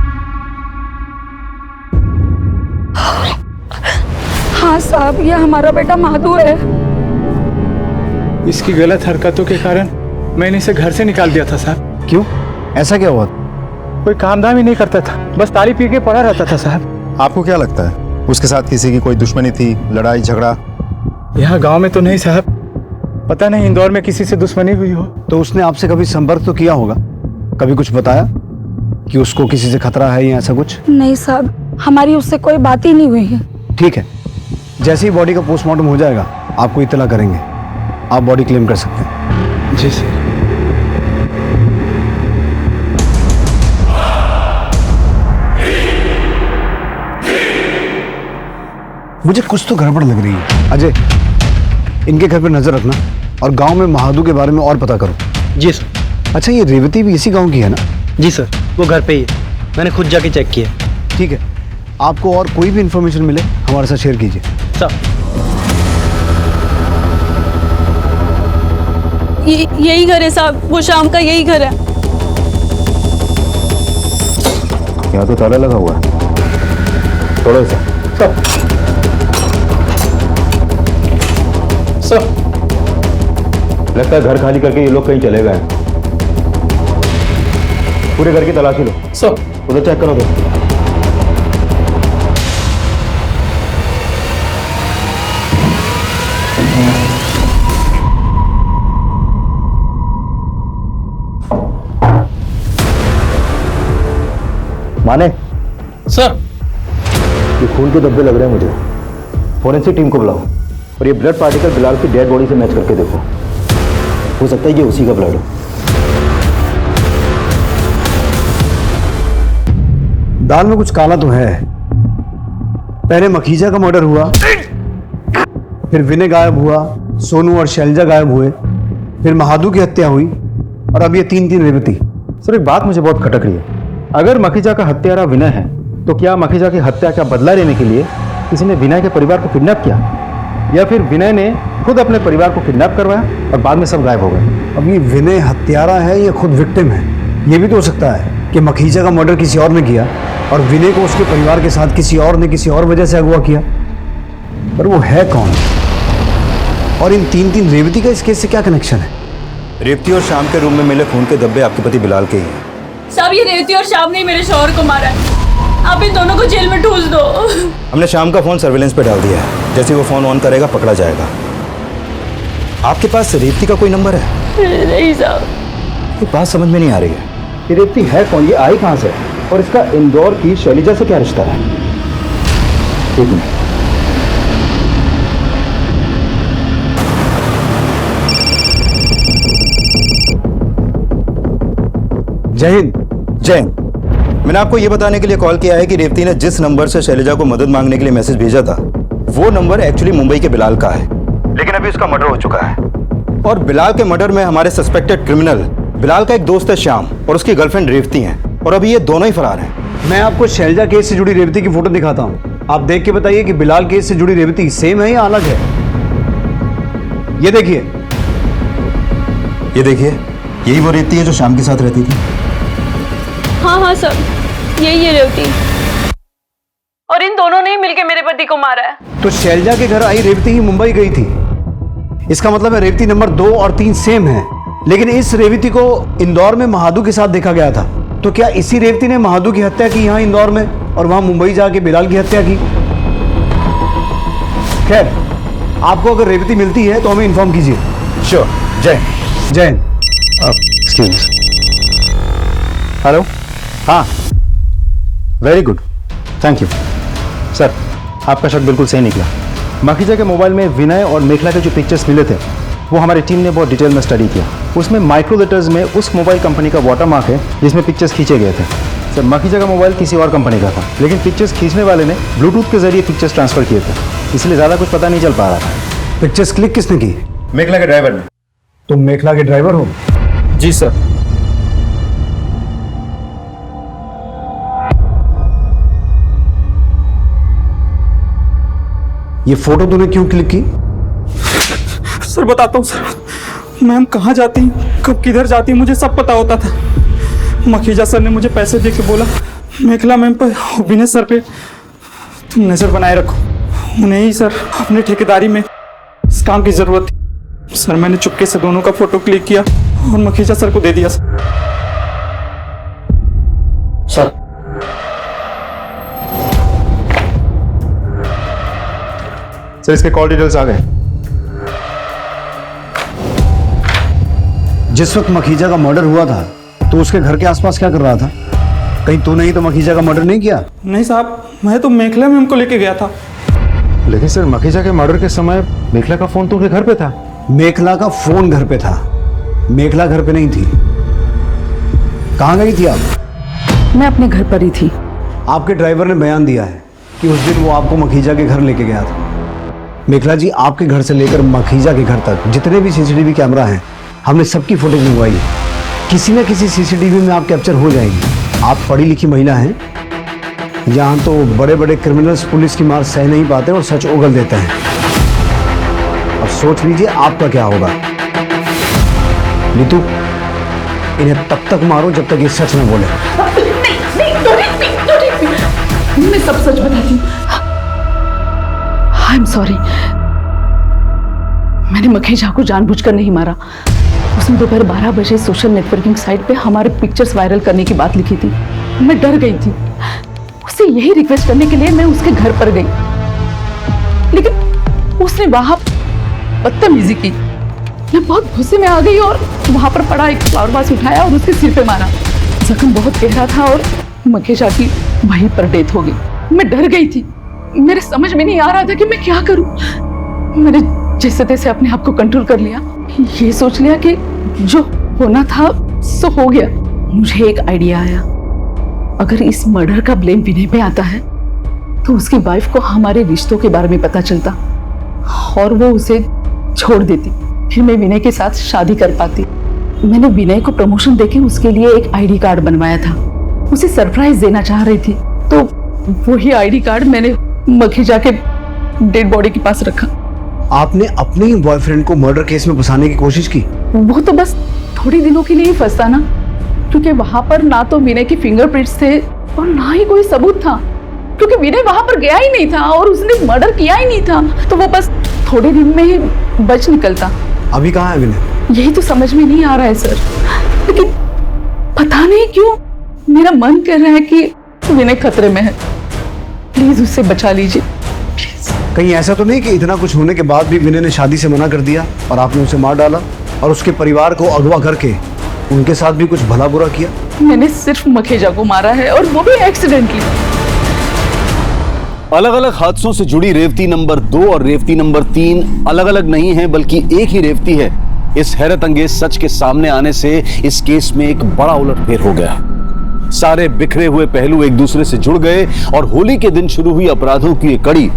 [SPEAKER 10] हाँ साहब, ये हमारा बेटा महादू है।
[SPEAKER 16] इसकी गलत हरकतों के कारण मैंने इसे घर से निकाल दिया था साहब।
[SPEAKER 6] क्यों? ऐसा क्या हुआ?
[SPEAKER 16] कोई काम धाम ही नहीं करता था, बस ताली पी के पड़ा रहता था साहब।
[SPEAKER 4] आपको क्या लगता है उसके साथ किसी की कोई दुश्मनी थी, लड़ाई झगड़ा?
[SPEAKER 16] यहाँ गांव में तो नहीं साहब, पता नहीं इंदौर में किसी से दुश्मनी हुई हो।
[SPEAKER 6] तो उसने आपसे कभी संपर्क तो किया होगा? कभी कुछ बताया कि उसको किसी से खतरा है या ऐसा कुछ?
[SPEAKER 10] नहीं साहब, हमारी उससे कोई बात ही नहीं हुई है।
[SPEAKER 6] ठीक है, जैसे ही बॉडी का पोस्टमार्टम हो जाएगा आपको इत्तला करेंगे, आप बॉडी क्लेम कर सकते हैं।
[SPEAKER 16] जी सर।
[SPEAKER 6] मुझे कुछ तो गड़बड़ लग रही है। अजय, इनके घर पे नजर रखना और गांव में महादू के बारे में और पता करो।
[SPEAKER 13] जी सर।
[SPEAKER 6] अच्छा, ये रेवती भी इसी गांव की है ना?
[SPEAKER 13] जी सर, वो घर पे ही है, मैंने खुद जाके चेक किया।
[SPEAKER 6] ठीक है, आपको और कोई भी इंफॉर्मेशन मिले हमारे साथ शेयर कीजिए।
[SPEAKER 13] सर।
[SPEAKER 7] यही घर है साहब, वो शाम का यही घर है।
[SPEAKER 4] यहाँ तो ताला लगा हुआ है। थोड़ा सा
[SPEAKER 16] सर।
[SPEAKER 4] लगता है घर खाली करके ये लोग कहीं चले गए। पूरे घर की तलाशी लो।
[SPEAKER 16] सर।
[SPEAKER 4] उधर चेक करो। माने
[SPEAKER 16] सर,
[SPEAKER 4] ये खून के धब्बे लग रहे हैं मुझे। फोरेंसिक टीम को बुलाओ और ये ब्लड पार्टिकल बिलाल की डेड बॉडी से मैच करके देखो। हो सकता है ये उसी का ब्लड हो।
[SPEAKER 6] दाल में कुछ काला तो है। पहले मखीजा का मर्डर हुआ, फिर विनय गायब हुआ, सोनू और शैलजा गायब हुए, फिर महादू की हत्या हुई और अब ये 3 रेवती।
[SPEAKER 4] सर एक बात मुझे बहुत खटक रही है। अगर मखीजा का हत्यारा विनय है तो क्या मखीजा की हत्या का बदला लेने के लिए किसी ने विनय के परिवार को किडनैप किया, या फिर विनय ने खुद अपने परिवार को किडनैप करवाया और बाद में सब गायब हो गए?
[SPEAKER 6] अब ये विनय हत्यारा है या खुद विक्टिम है? ये भी तो हो सकता है कि मखीजा का मर्डर किसी और ने किया और विनय को उसके परिवार के साथ किसी और ने किसी और वजह से अगवा किया। पर वो है कौन? और इन 3 रेवती का इस केस से क्या कनेक्शन है?
[SPEAKER 4] रेवती और शाम के रूम में मिले खून के धब्बे आपके पति बिलाल के ही हैं।
[SPEAKER 7] साहब ये रेवती और शाम ने मेरे शौहर को मारा है। आप इन दोनों को जेल में ठूस दो।
[SPEAKER 4] हमने शाम का फोन सर्विलेंस पे डाल दिया है। जैसे वो फोन ऑन करेगा पकड़ा जाएगा। आपके पास रेवती का कोई नंबर है?
[SPEAKER 7] नहीं साहब।
[SPEAKER 4] ये बात समझ में नहीं आ रही है।
[SPEAKER 6] ये रेवती है कौन? ये आई कहाँ से? और इसका इंदौर की शैलजा से क्या रिश्ता है? एक मिनट। जय हिंद।
[SPEAKER 4] जय हिंद। मैंने आपको यह बताने के लिए कॉल किया है कि रेवती ने जिस नंबर से शैलजा को मदद मांगने के लिए मैसेज भेजा था वो नंबर एक्चुअली मुंबई के बिलाल का है, लेकिन अभी उसका मर्डर हो चुका है। और बिलाल के मर्डर में हमारे सस्पेक्टेड क्रिमिनल बिलाल का एक दोस्त है श्याम और उसकी गर्लफ्रेंड रेवती हैं, और अभी ये दोनों ही फरार हैं।
[SPEAKER 6] मैं आपको शैलजा केस से जुड़ी रेवती की फोटो दिखाता हूँ, आप देख के बताइए कि बिलाल केस से जुड़ी रेवती सेम है या अलग है। ये देखिए,
[SPEAKER 4] ये देखिए, यही वो रेवती है जो शाम के साथ रहती थी।
[SPEAKER 7] हाँ हाँ सर, यही है रेवती। और इन दोनों ने ही मिलकर मेरे पति को मारा है।
[SPEAKER 6] तो शैलजा के घर आई रेवती ही मुंबई गई थी। इसका मतलब है रेवती नंबर 2 और 3 सेम है, लेकिन इस रेवती को इंदौर में महादू के साथ देखा गया था। तो क्या इसी रेवती ने महादू की हत्या की यहाँ इंदौर में और वहां मुंबई जाके बिलाल की हत्या की? खैर, आपको अगर रेवती मिलती है तो हमें इन्फॉर्म कीजिए।
[SPEAKER 4] श्योर। जय
[SPEAKER 6] जय।
[SPEAKER 4] Excuse me. हेलो। हाँ, very good, thank you. Sir, आपका शक बिल्कुल सही निकला। मखीजा के मोबाइल में विनय और मेखला के जो पिक्चर्स मिले थे वो हमारी टीम ने बहुत डिटेल में स्टडी किया। उसमें माइक्रो लेटर्स में उस मोबाइल कंपनी का वाटरमार्क है जिसमें पिक्चर्स खींचे गए थे। सर, मखीजा का मोबाइल किसी और कंपनी का था, लेकिन पिक्चर्स खींचने वाले ने ब्लूटूथ के जरिए पिक्चर्स ट्रांसफर किए थे, इसलिए ज़्यादा कुछ पता नहीं चल पा रहा था।
[SPEAKER 6] पिक्चर्स क्लिक किसने की?
[SPEAKER 4] मेखला के ड्राइवर ने।
[SPEAKER 6] तुम मेखला के ड्राइवर हो?
[SPEAKER 4] जी सर।
[SPEAKER 6] ये फोटो तूने क्यों क्लिक की?
[SPEAKER 16] सर बताता हूँ सर, मैम कहाँ जाती कब किधर जाती मुझे सब पता होता था। मखीजा सर ने मुझे पैसे दे के बोला मेखला मैम पर, विनय सर पे तुम नज़र बनाए रखो, उन्हें ही सर अपने ठेकेदारी में इस काम की ज़रूरत थी। सर मैंने चुपके से दोनों का फोटो क्लिक किया और मखीजा सर को दे दिया। सर
[SPEAKER 4] सर इसके कॉल डिटेल्स आ गए।
[SPEAKER 6] जिस वक्त मखीजा का मर्डर हुआ था तो उसके घर के आसपास क्या कर रहा था? कहीं तूने ही तो मखीजा का मर्डर नहीं किया?
[SPEAKER 16] नहीं साहब, मैं तो मेखला मैम को लेके गया था।
[SPEAKER 4] लेकिन सर मखीजा के मर्डर के समय मेखला का फोन तो उनके घर पे था।
[SPEAKER 6] मेखला का फोन घर पे था, मेखला घर पे नहीं थी। कहाँ गई थी आप?
[SPEAKER 10] मैं अपने घर पर ही थी।
[SPEAKER 6] आपके ड्राइवर ने बयान दिया है कि उस दिन वो आपको मखीजा के घर लेके गया था। मेखला जी, आपके घर से लेकर मखीजा के घर तक जितने भी सीसीटीवी कैमरा हैं हमने सबकी फुटेज मंगवाई है। किसी न किसी सीसीटीवी में आप कैप्चर हो जाएंगी। आप पढ़ी लिखी महिला हैं, यहाँ तो बड़े बड़े क्रिमिनल्स पुलिस की मार सह नहीं पाते और सच उगल देते हैं। अब सोच लीजिए आपका क्या होगा। नीतू, इन्हें तब तक मारो जब तक ये सच न बोले।
[SPEAKER 10] मैं सब सच बताती हूँ। आई एम सॉरी, मैंने मखीजा को जानबूझकर नहीं मारा। उसने दोपहर 12 बजे सोशल नेटवर्किंग साइट पे हमारे पिक्चर्स वायरल करने की बात लिखी थी। मैं डर गई थी। उससे यही रिक्वेस्ट करने के लिए मैं उसके घर पर गई, लेकिन उसने वहां बदतमीजी की। मैं बहुत गुस्से में आ गई और वहां पर पड़ा एक फ्लावर वास उठाया और उसके सिर पे मारा। जख्म बहुत गहरा था और मखीजा की वहीं पर डेथ हो गई। मैं डर गई थी, मेरे समझ में नहीं आ रहा था कि मैं क्या करूं। मैंने जैसे तैसे अपने आप को कंट्रोल कर लिया। ये सोच लिया कि जो होना था सो हो गया। मुझे एक आइडिया आया। अगर इस मर्डर का ब्लेम विनय पे आता है तो उसकी वाइफ को हमारे रिश्तों के बारे में पता चलता और वो उसे छोड़ देती, फिर मैं विनय के साथ शादी कर पाती। मैंने विनय को प्रमोशन देके उसके लिए एक आईडी कार्ड बनवाया था, उसे सरप्राइज देना चाह रही थी, तो वही आईडी कार्ड मैंने मखीजा के डेड बॉडी के पास रखा।
[SPEAKER 6] आपने अपने ही बॉयफ्रेंड को मर्डर केस में फंसाने की कोशिश की?
[SPEAKER 10] वो तो बस थोड़े दिनों के लिए ही फंसा ना, क्योंकि वहां पर ना तो विनय के फिंगरप्रिंट्स थे और ना ही कोई सबूत था, क्योंकि विनय वहां पर गया ही नहीं था और उसने मर्डर किया ही नहीं था, तो वो बस थोड़े दिन में ही बच निकलता।
[SPEAKER 6] अभी कहाँ है विनय?
[SPEAKER 10] यही तो समझ में नहीं आ रहा है सर, लेकिन पता नहीं क्यों मेरा मन कर रहा है कि विनय खतरे में है, प्लीज उससे बचा लीजिए।
[SPEAKER 6] कहीं ऐसा तो नहीं कि इतना कुछ होने के बाद भी विनय ने शादी से मना कर दिया और आपने उसे मार डाला और उसके परिवार को अगवा करके उनके साथ भी कुछ भला बुरा किया?
[SPEAKER 10] मैंने सिर्फ मखेजा को मारा है और वो भी एक्सीडेंटली।
[SPEAKER 1] अलग अलग हादसों से जुड़ी रेवती नंबर 2 और रेवती नंबर 3 अलग अलग नहीं है, बल्कि एक ही रेवती है। इस हैरत अंगेज सच के सामने आने से इस केस में एक बड़ा उलटफेर हो गया। सारे बिखरे हुए पहलू एक दूसरे से जुड़ गए और होली के दिन शुरू हुई अपराधों की एक कड़ी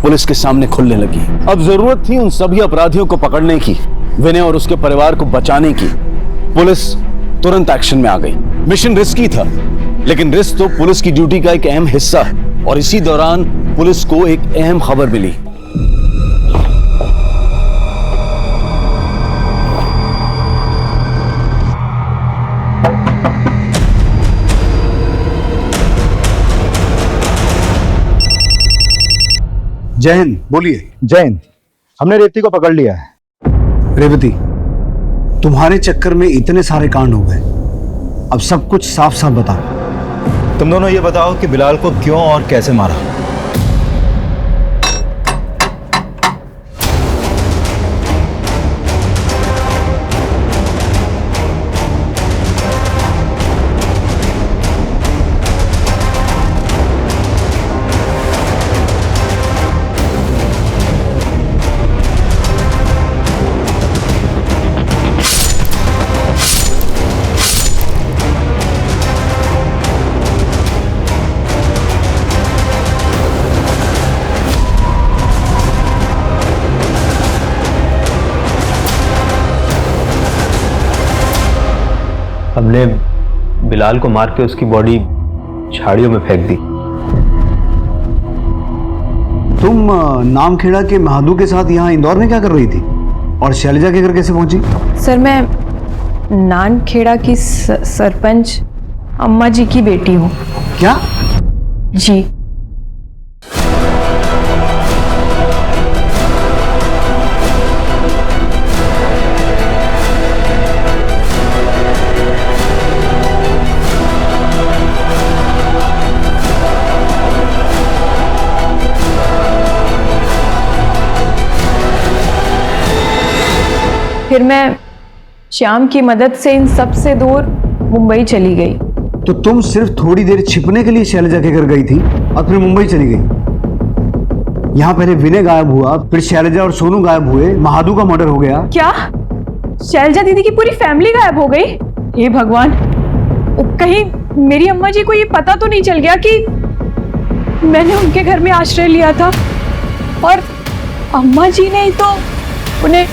[SPEAKER 1] पुलिस के सामने खुलने लगी। अब जरूरत थी उन सभी अपराधियों को पकड़ने की, विनय और उसके परिवार को बचाने की। पुलिस तुरंत एक्शन में आ गई। मिशन रिस्की था, लेकिन रिस्क तो पुलिस की ड्यूटी का एक अहम हिस्सा है और इसी दौरान पुलिस को एक अहम खबर मिली।
[SPEAKER 6] जय हिंद। बोलिए।
[SPEAKER 4] जय हिंद। हमने रेवती को पकड़ लिया है।
[SPEAKER 6] रेवती, तुम्हारे चक्कर में इतने सारे कांड हो गए, अब सब कुछ साफ साफ बताओ।
[SPEAKER 4] तुम दोनों ये बताओ कि बिलाल को क्यों और कैसे मारा?
[SPEAKER 14] हमने बिलाल को मार के उसकी बॉडी झाड़ियों में फेंक दी।
[SPEAKER 6] तुम नामखेड़ा के महादू के साथ यहाँ इंदौर में क्या कर रही थी और शैलजा के घर कैसे पहुंची?
[SPEAKER 3] सर, मैं नानखेड़ा की सरपंच अम्मा जी की बेटी हूँ।
[SPEAKER 6] क्या?
[SPEAKER 3] जी। फिर मैं श्याम की मदद से इन सब से दूर मुंबई चली गई।
[SPEAKER 6] तो तुम सिर्फ थोड़ी देर छिपने के लिए शैलजा के घर गई थी और फिर मुंबई चली गई। यहाँ पहले विनय गायब हुआ, फिर शैलजा और सोनू गायब हुए, महादू का मर्डर हो गया।
[SPEAKER 3] क्या शैलजा दीदी की पूरी फैमिली गायब हो गई? हे भगवान, कहीं मेरी अम्मा जी को ये पता तो नहीं चल गया कि मैंने उनके घर में आश्रय लिया था और अम्मा जी ने तो उन्हें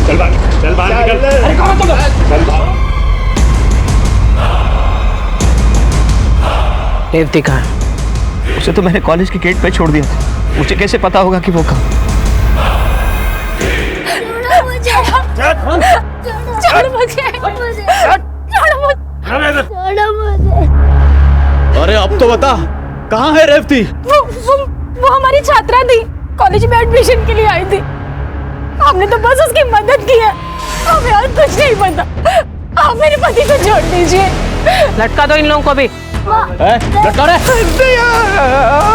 [SPEAKER 15] चल बाहर निकल। अरे कौन है तुम? चल बाहर।
[SPEAKER 12] रेवती कहाँ?
[SPEAKER 9] उसे तो मैंने कॉलेज के गेट पे छोड़ दिया था, मुझे कैसे पता होगा कि वो कहाँ?
[SPEAKER 1] अरे अब तो बता, कहाँ है रेवती?
[SPEAKER 7] वो हमारी छात्रा थी, कॉलेज में एडमिशन के लिए आई थी। हमने तो बस उसकी मदद की है, हमें और कुछ नहीं पता। आप मेरे पति को छोड़ दीजिए।
[SPEAKER 12] लटका दो इन लोगों को भी।
[SPEAKER 9] लटका रहे?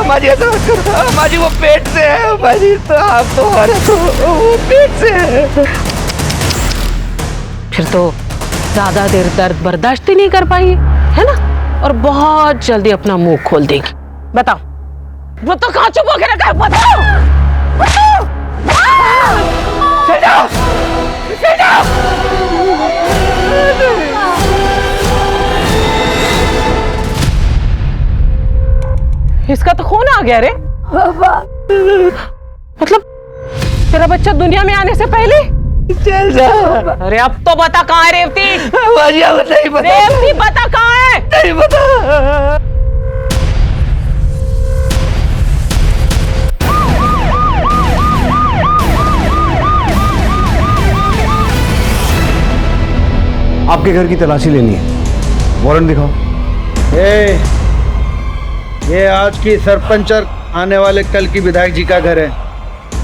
[SPEAKER 9] माजी ऐसा मत करो, माजी वो पेट से है, माजी तो आप तो वो पेट से है।
[SPEAKER 12] फिर तो ज्यादा देर दर्द बर्दाश्त ही नहीं कर पाएंगे, है ना? और बहुत जल्दी अपना मुंह खोल देगी। बताओ, वो तो कहाँ चुप होकर रखा है? बताओ। इसका तो खून आ गया रे। मतलब तेरा बच्चा दुनिया में आने से पहले चल जा। अरे अब तो बता कहाँ है रेवती? नहीं पता। रेवती बता कहाँ है? नहीं पता।
[SPEAKER 6] आपके घर की तलाशी लेनी है, वारंट दिखाओ।
[SPEAKER 17] ये आज की सरपंच और आने वाले कल की विधायक जी का घर है।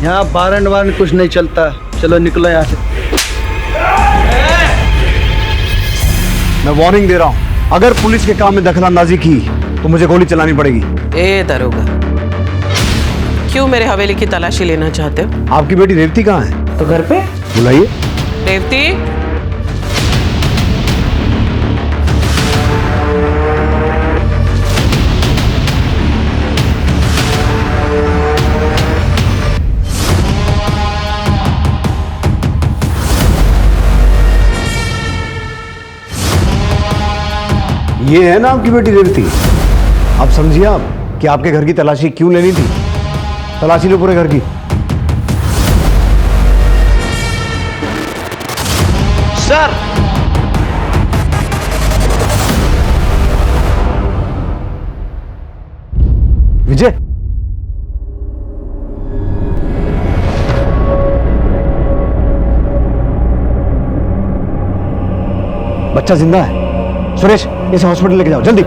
[SPEAKER 17] यहाँ वारंट कुछ नहीं चलता। चलो निकलो यहाँ से।
[SPEAKER 6] मैं वार्निंग दे रहा हूँ, अगर पुलिस के काम में दखलंदाजी की तो मुझे गोली चलानी पड़ेगी।
[SPEAKER 12] ए दरोगा, क्यों मेरे हवेली की तलाशी लेना चाहते हो?
[SPEAKER 6] आपकी बेटी रेवती कहाँ है?
[SPEAKER 12] तो घर पे।
[SPEAKER 6] बुलाइए।
[SPEAKER 12] रेवती,
[SPEAKER 6] ये है ना आपकी बेटी रेवती। आप समझिए आप कि आपके घर की तलाशी क्यों लेनी थी। तलाशी लो पूरे घर की।
[SPEAKER 17] सर,
[SPEAKER 6] विजय, बच्चा जिंदा है। सुरेश, इसे हॉस्पिटल लेके जाओ जल्दी।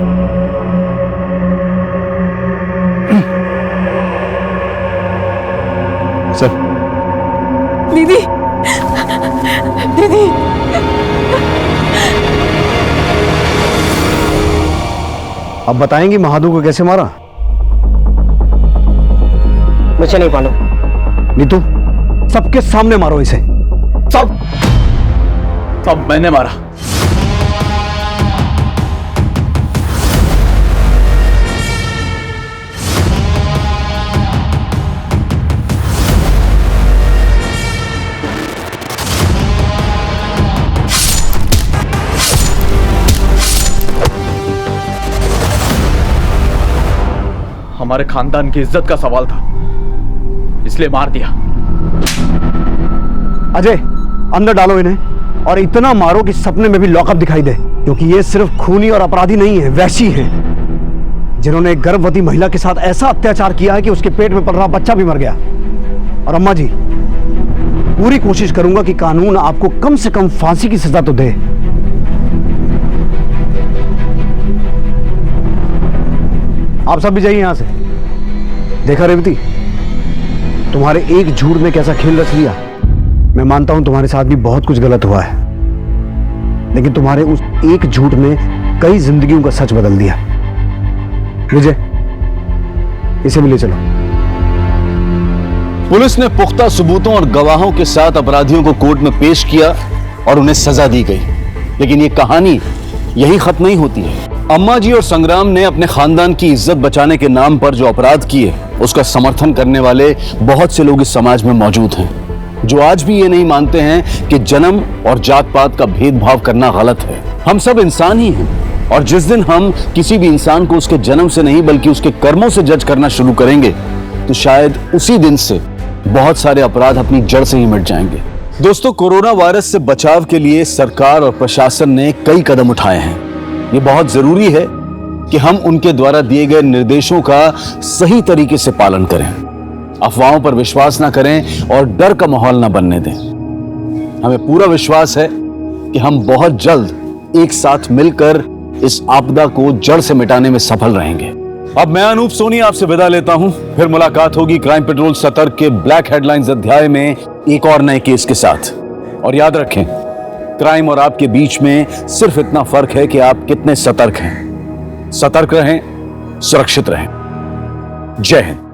[SPEAKER 6] सर।
[SPEAKER 10] दीदी, दीदी,
[SPEAKER 6] अब बताएंगी महादू को कैसे मारा?
[SPEAKER 13] मुझे नहीं मालूम।
[SPEAKER 6] नीतू, सबके सामने मारो इसे।
[SPEAKER 15] सब मैंने मारा। हमारे खानदान की इज्जत का सवाल था, इसलिए मार दिया।
[SPEAKER 6] अजय, अंदर डालो इन्हें और इतना मारो कि सपने में भी लॉकअप दिखाई दे, क्योंकि ये सिर्फ खूनी और अपराधी नहीं है, वैशी हैं जिन्होंने एक गर्भवती महिला के साथ ऐसा अत्याचार किया है कि उसके पेट में पल रहा बच्चा भी मर गया। और अम्मा जी, पूरी कोशिश करूंगा कि कानून आपको कम से कम फांसी की सजा तो दे। आप सब भी जाइए यहां से। देखा रेवती, तुम्हारे एक झूठ ने कैसा खेल रच लिया। मैं मानता हूं तुम्हारे साथ भी बहुत कुछ गलत हुआ है, लेकिन तुम्हारे उस एक झूठ ने कई जिंदगियों का सच बदल दिया। विजय, इसे भी ले चलो।
[SPEAKER 1] पुलिस ने पुख्ता सबूतों और गवाहों के साथ अपराधियों को कोर्ट में पेश किया और उन्हें सजा दी गई। लेकिन ये कहानी यही खत्म नहीं होती है। अम्मा जी और संग्राम ने अपने खानदान की इज्जत बचाने के नाम पर जो अपराध किए, उसका समर्थन करने वाले बहुत से लोग इस समाज में मौजूद हैं, जो आज भी ये नहीं मानते हैं कि जन्म और जात पात का भेदभाव करना गलत है। हम सब इंसान ही हैं, और जिस दिन हम किसी भी इंसान को उसके जन्म से नहीं बल्कि उसके कर्मों से जज करना शुरू करेंगे, तो शायद उसी दिन से बहुत सारे अपराध अपनी जड़ से ही मिट जाएंगे। दोस्तों, कोरोना वायरस से बचाव के लिए सरकार और प्रशासन ने कई कदम उठाए हैं। ये बहुत जरूरी है कि हम उनके द्वारा दिए गए निर्देशों का सही तरीके से पालन करें, अफवाहों पर विश्वास ना करें और डर का माहौल ना बनने दें। हमें पूरा विश्वास है कि हम बहुत जल्द एक साथ मिलकर इस आपदा को जड़ से मिटाने में सफल रहेंगे। अब मैं अनूप सोनी आपसे विदा लेता हूं। फिर मुलाकात होगी क्राइम पेट्रोल सतर्क के ब्लैक हेडलाइंस अध्याय में एक और नए केस के साथ। और याद रखें, क्राइम और आपके बीच में सिर्फ इतना फर्क है कि आप कितने सतर्क हैं। सतर्क रहें, सुरक्षित रहें। जय हिंद।